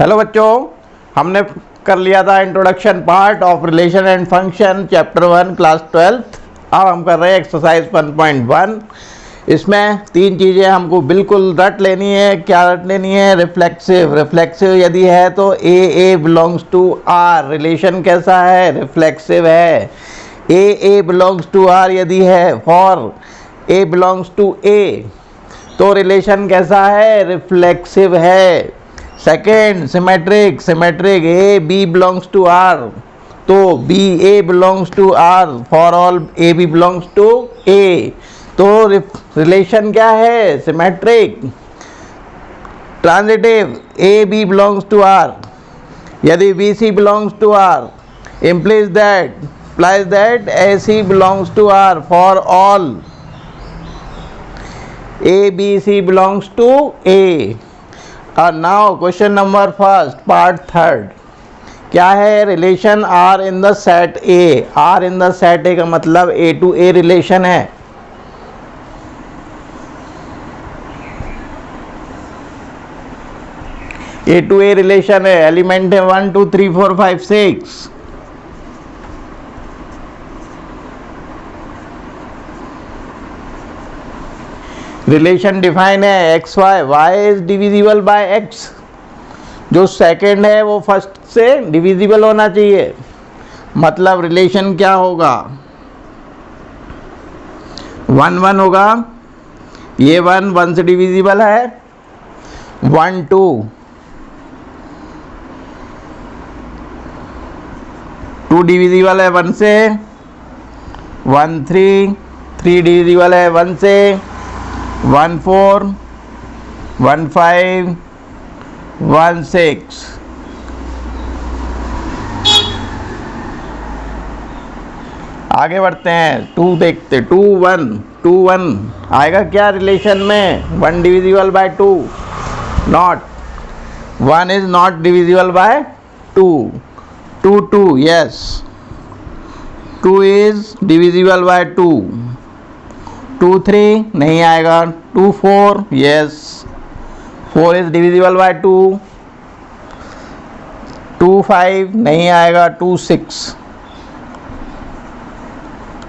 Hello बच्चों, हमने कर लिया था introduction part of relation and function chapter 1 class 12th। अब हम कर रहे हैं एक्सरसाइज 1.1। इसमें तीन चीज़ें हमको बिल्कुल रट लेनी है। क्या रट लेनी है? रिफ्लेक्सिव। रिफ्लेक्सिव यदि है तो ए बिलोंग्स टू आर। रिलेशन कैसा है? रिफ्लेक्सिव है। ए बिलोंग्स टू आर यदि है, for A belongs to A, तो रिलेशन कैसा है? रिफ्लेक्सिव है। Second, symmetric. Symmetric A B belongs to R, तो B A belongs to R for all A B belongs to A, तो relation क्या है? Symmetric. Transitive A B belongs to R, यदि B C belongs to R implies that A C belongs to R for all A B C belongs to A. Now question number first, part third. क्या है? Relation R in the set A. R in the set A का मतलब A to A relation है। A to A relation है। Element है 1 2 3 4 5 6। Relation define है X Y. Y is divisible by X. जो second है वो फर्स्ट से डिविजिबल होना चाहिए। मतलब रिलेशन क्या होगा? 1 1 होगा, ये 1 1 से डिविजिबल है। 1 2 2 डिविजिबल है 1 से। 1 3 3 डिविजिबल है 1 से। 1 4 1 5 1 6। आगे बढ़ते हैं। 2 देखते। 2 1 2 1 आएगा क्या रिलेशन में? 1 divisible by 2 not. 1 is not divisible by 2। 2 2 yes. 2 is divisible bye 2। 2 3 नहीं आएगा। 2 4 यस। 4 is divisible bye 2। 2 5 नहीं आएगा। 2 6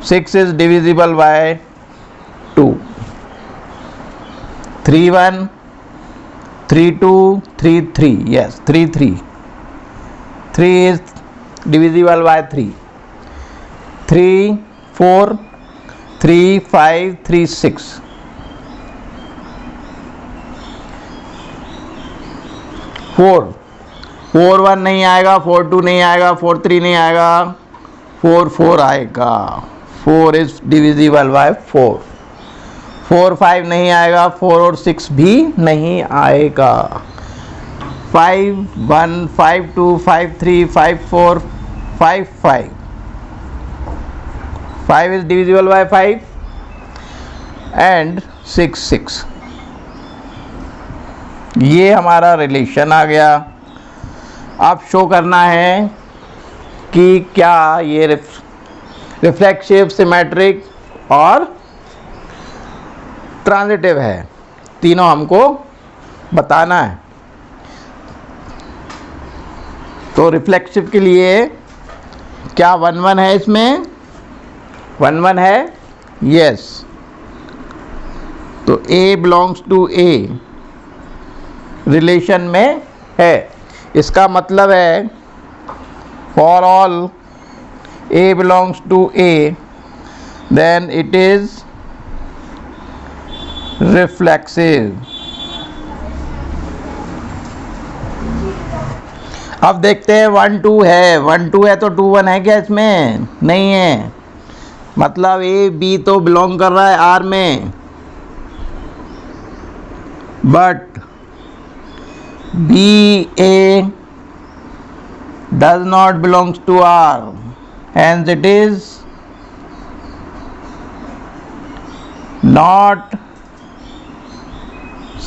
6 is divisible bye 2। 3 1 3 2 3 3 yes. 3 3 3 is divisible bye 3। 3 4 3 5 3 6। 4 4 1 नहीं आएगा। 4 2 नहीं आएगा। 4 3 नहीं आएगा। 4 4 आएगा। 4 इज डिविजिबल बाय 4। 4 5 नहीं आएगा। 4 और 6 भी नहीं आएगा। 5 1 5 2 5 3 5 4 5 5 5 is divisible by 5 and 6 6। ये हमारा रिलेशन आ गया। अब शो करना है कि क्या ये रिफ्लेक्सिव, सिमेट्रिक और ट्रांजिटिव है। तीनों हमको बताना है। तो रिफ्लेक्सिव के लिए क्या 1 1 है? इसमें 1 1 है यस। तो A belongs to A relation में है। इसका मतलब है for all A belongs to A then it is reflexive. अब देखते हैं 1 2 है। 1 2 है तो 2 1 है क्या इसमें? नहीं है। मतलब ए बी तो बिलोंग कर रहा है आर में, but B A does not belongs to R, hence it is not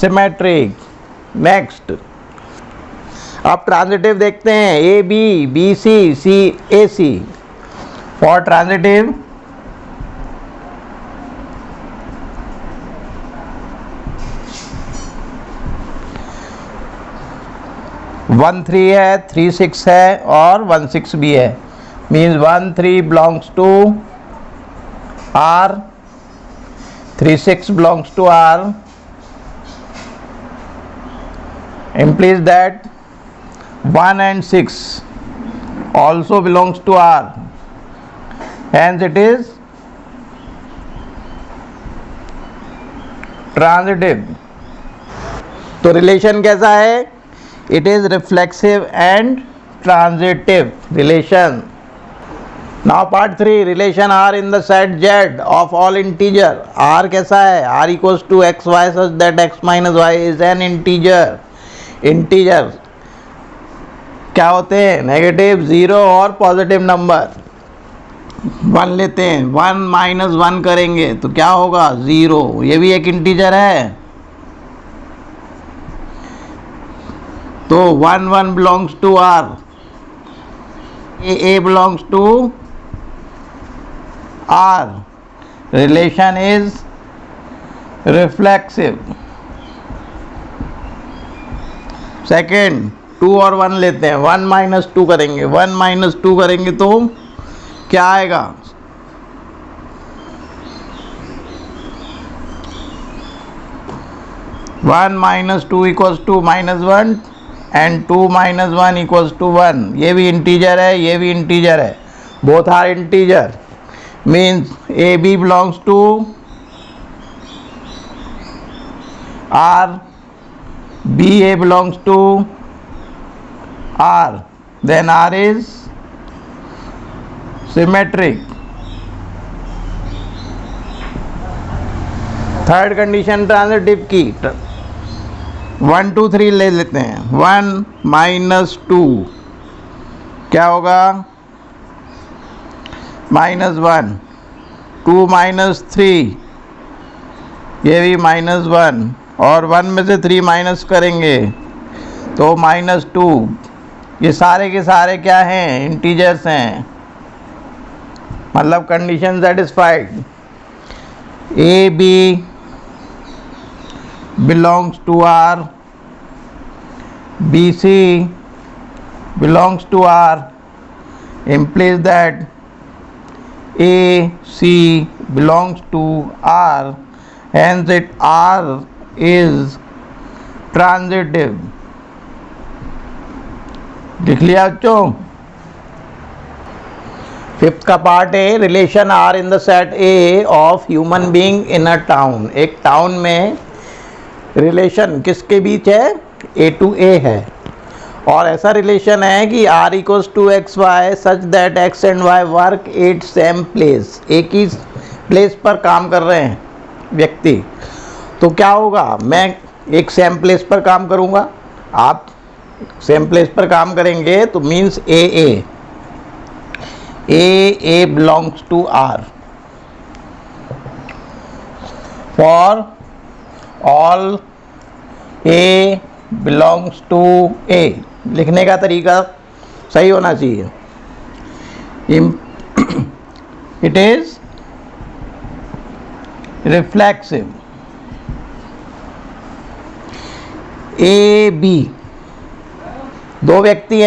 symmetric. Next, अब ट्रांजिटिव देखते हैं। A B, B C, C A C. For transitive 1 3 है, 3 6 है और 1 6 भी है, means 1 3 belongs to R, 3 6 belongs to R, implies that 1 and 6 also belongs to R, hence it is transitive. तो relation कैसा है? It is reflexive and transitive relation. Now part 3, relation R in the set Z of all integer. R कैसा है? R equals to X Y such that X minus Y is an integer. Integer क्या होते हैं? Negative, zero और positive number. 1 लेते हैं, 1 minus 1 करेंगे तो क्या होगा? 0. ये भी एक इंटीजर है. तो 1 1 belongs to R, A belongs to R. Relation is reflexive. Second, 2 और 1 लेते हैं, 1 माइनस 2 करेंगे, 1 माइनस 2 करेंगे तो क्या आएगा? One minus two equals to -1 and 2 minus 1 equals to 1. ये भी इंटीजर है, ये भी इंटीजर है, both are integer. Means A B belongs to R, B A belongs to R, then R is symmetric. Third condition transitive की, 1 2 3 ले लेते हैं. 1 माइनस 2 क्या होगा? -1. 2 माइनस 3 ये भी -1 और 1 में से 3 माइनस करेंगे तो -2. ये सारे के सारे क्या हैं? इंटीजर्स हैं, मतलब condition satisfied. A B belongs to R, B C belongs to R, implies that A C belongs to R, hence it R is transitive. लिख लिया बच्चों? फिफ्थ का पार्ट है relation R in the set A of human being in a town. एक town में relation किसके बीच है? ए टू ए है, और ऐसा रिलेशन है कि R equals to X Y such that X and Y work at same place. एक ही प्लेस पर काम कर रहे हैं व्यक्ति. तो क्या होगा? मैं एक सेम प्लेस पर काम करूँगा, आप सेम प्लेस पर काम करेंगे, तो means A belongs to R. For all A belongs to A. लिखने का तरीका सही होना चाहिए. It is reflexive. A B दो व्यक्ति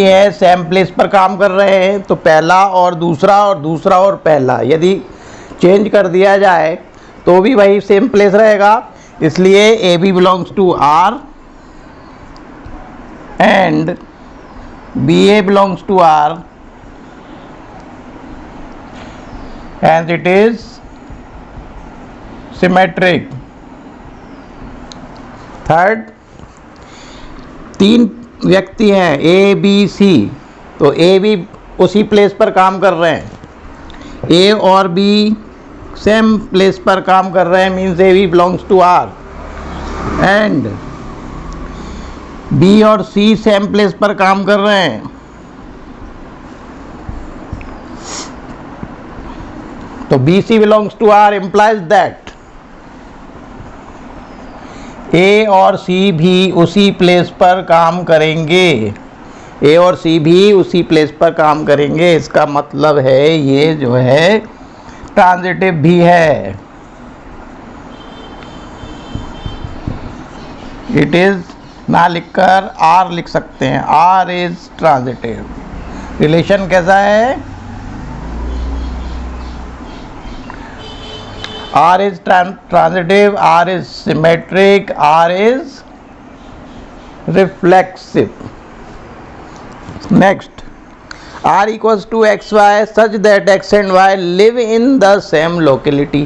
हैं, सेम प्लेस पर काम कर रहे हैं, तो पहला और दूसरा और पहला यदि चेंज कर दिया जाए तो भी वही सेम प्लेस रहेगा. इसलिए A B belongs to R and B A belongs to R, and it is symmetric. Third, 3 व्यक्ति हैं ए बी सी, तो ए भी उसी प्लेस पर काम कर रहे हैं, ए और बी सेम प्लेस पर काम कर रहे हैं, means A B belongs to R, and B और सी सेम प्लेस पर काम कर रहे हैं, तो B C belongs to R implies that A और सी भी उसी प्लेस पर काम करेंगे. ए और सी भी उसी प्लेस पर काम करेंगे. इसका मतलब है ये जो है ट्रांजिटिव भी है. इट इज ना लिखकर आर लिख सकते हैं, आर इज ट्रांजिटिव। रिलेशन कैसा है? R is transitive, R is symmetric, R is reflexive. Next, R equals to xy such that x and y live in the same locality.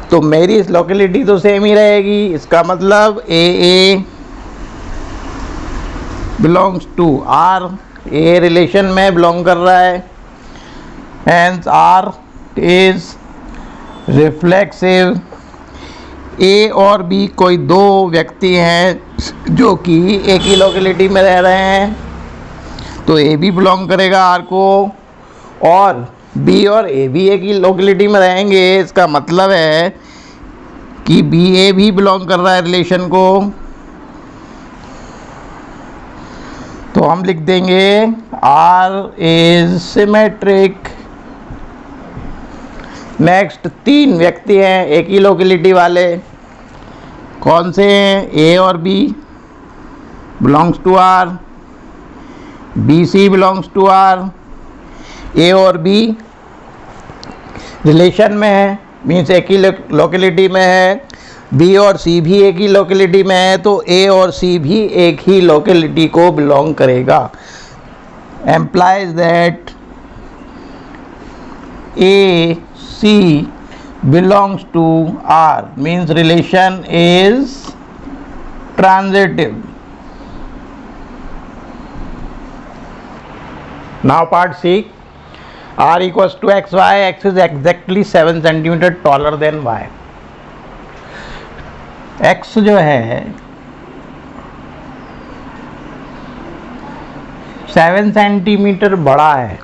तो मेरी इस लोकेलिटी तो सेम ही रहेगी, इसका मतलब A belongs to R, A relation में belong कर रहा है, hence R is reflexive. A और बी कोई दो व्यक्ति हैं जो कि एक ही लोकेलिटी में रह रहे हैं, तो ए भी बिलोंग करेगा आर को, और बी और ए भी एक ही लोकेलिटी में रहेंगे। इसका मतलब है कि बी ए भी बिलोंग कर रहा है रिलेशन को, तो हम लिख देंगे आर इज सिमेट्रिक। नेक्स्ट, तीन व्यक्ति हैं एक ही लोकेलिटी वाले, कौन से हैं? ए और B belongs to R, B C belongs to R. A और बी रिलेशन में है, मीन्स एक ही लोकेलिटी में है, बी और सी भी एक ही लोकेलिटी में है, तो ए और सी भी एक ही लोकेलिटी को बिलोंग करेगा। Implies that A C belongs to R, means relation is transitive. Now part C, R equals to xy, x is exactly 7 centimeter taller than y. x जो है 7 सेंटीमीटर बड़ा है,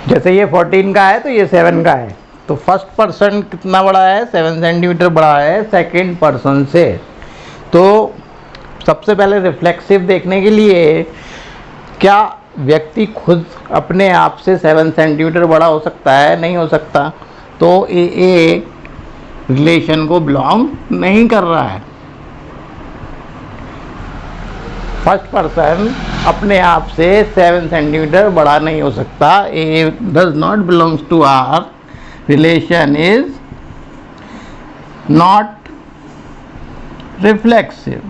जैसे ये 14 का है तो ये 7 का है, तो फर्स्ट पर्सन कितना बड़ा है? 7 सेंटीमीटर बड़ा है सेकंड पर्सन से। तो सबसे पहले रिफ्लेक्सिव देखने के लिए क्या व्यक्ति खुद अपने आप से 7 सेंटीमीटर बड़ा हो सकता है? नहीं हो सकता, तो ए रिलेशन को बिलोंग नहीं कर रहा है। फर्स्ट पर्सन अपने आप से 7 सेंटीमीटर बड़ा नहीं हो सकता। A does not belongs to R, relation is not reflexive.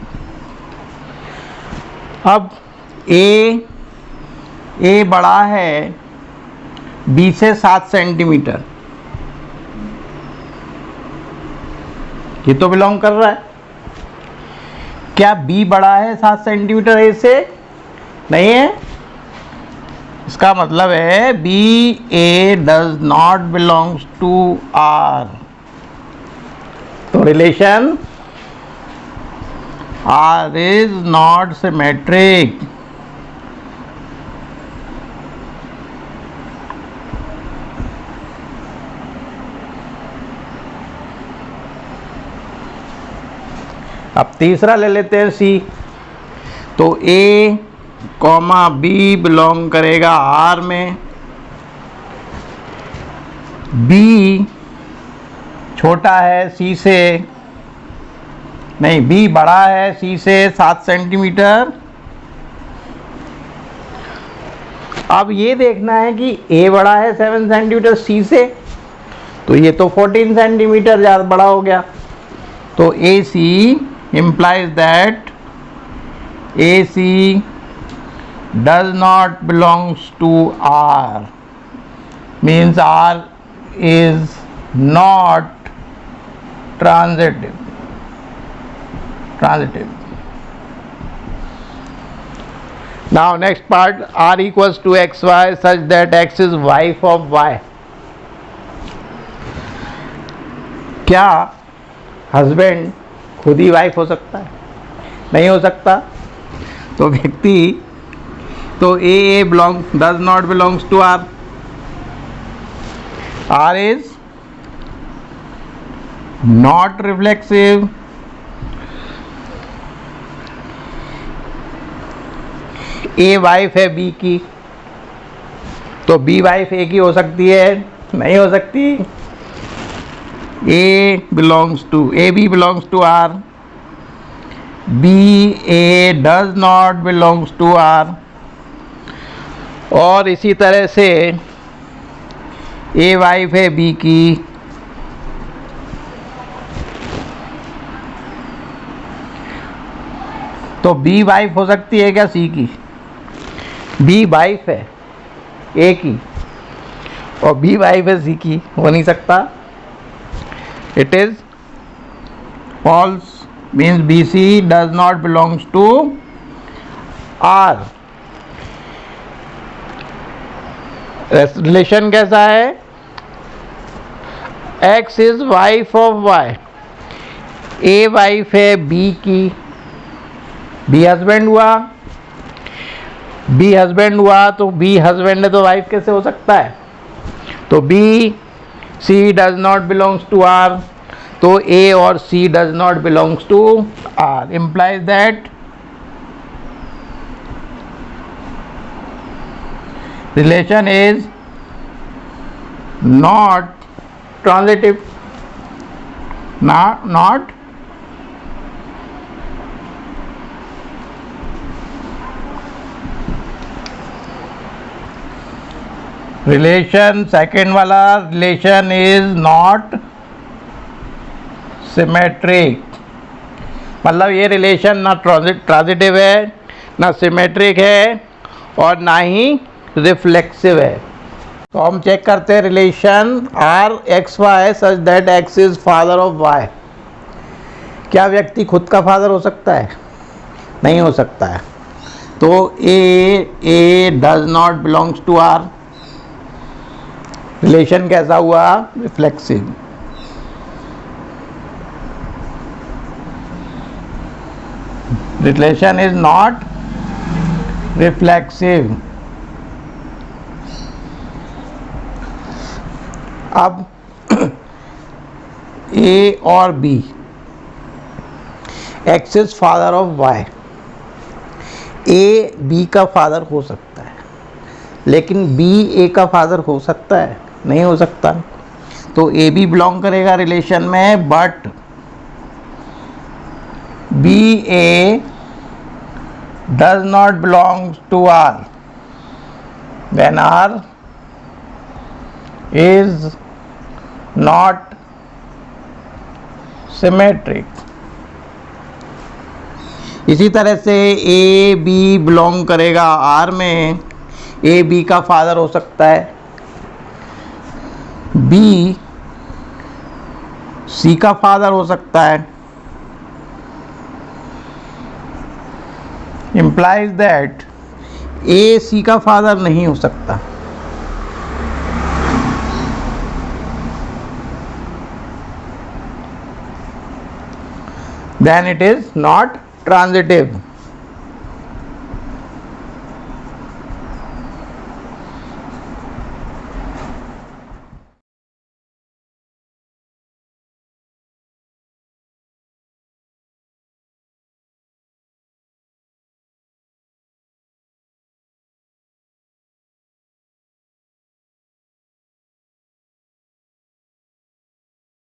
अब ए बड़ा है बी से 7 सेंटीमीटर, ये तो बिलोंग कर रहा है। क्या बी बड़ा है 7 सेंटीमीटर ए से? नहीं है, इसका मतलब है B A does not belongs to R, तो relation R is not symmetric. अब तीसरा ले लेते हैं सी, तो ए कॉमा बी बिलोंग करेगा आर में, बी छोटा है सी से, नहीं बी बड़ा है सी से 7 सेंटीमीटर। अब ये देखना है कि ए बड़ा है 7 सेंटीमीटर सी से, तो ये तो 14 सेंटीमीटर ज़्यादा बड़ा हो गया, तो ए सी implies that AC does not belongs to R, means R is not transitive. Now next part, R equals to xy such that x is wife of y. क्या हस्बैंड खुद ही वाइफ हो सकता है? नहीं हो सकता, तो व्यक्ति तो A belong does not belongs to R, R is not reflexive. A wife है बी की, तो बी वाइफ ए की हो सकती है, नहीं हो सकती। A belongs to AB belongs to R, B A does not belongs to R, और इसी तरह से A वाइफ है B की, तो B वाइफ हो सकती है क्या C की? B वाइफ है A की और B वाइफ है C की, हो नहीं सकता। It is false, means BC does not belongs to R. Relation कैसा है? X is wife of Y. A wife है B की, B हस्बैंड हुआ, B हस्बैंड हुआ तो B हस्बैंड है तो वाइफ कैसे हो सकता है? तो B C does not belongs to R, तो A और C does not belongs to R, implies that relation is not transitive, not relation, second वाला रिलेशन इज नॉट सिमेट्रिक, मतलब ये रिलेशन ना ट्रांजिटिव है, ना सिमेट्रिक है और ना ही रिफ्लेक्सिव है। तो हम चेक करते हैं relation R X Y such that X is father of Y. क्या व्यक्ति खुद का फादर हो सकता है? नहीं हो सकता है। तो A does not belongs to R, relation कैसा हुआ? Reflexive. Relation is not reflexive. अब ए और B, X is father of Y, A B का फादर हो सकता है लेकिन बी ए का फादर हो सकता है? नहीं हो सकता। तो ए बी बिलोंग करेगा रिलेशन में, but B A does not belongs to R, then R is not symmetric. इसी तरह से ए बी बिलोंग करेगा आर में, ए बी का फादर हो सकता है, बी सी का फादर हो सकता है, implies that ए सी का फादर नहीं हो सकता। Then it is not transitive.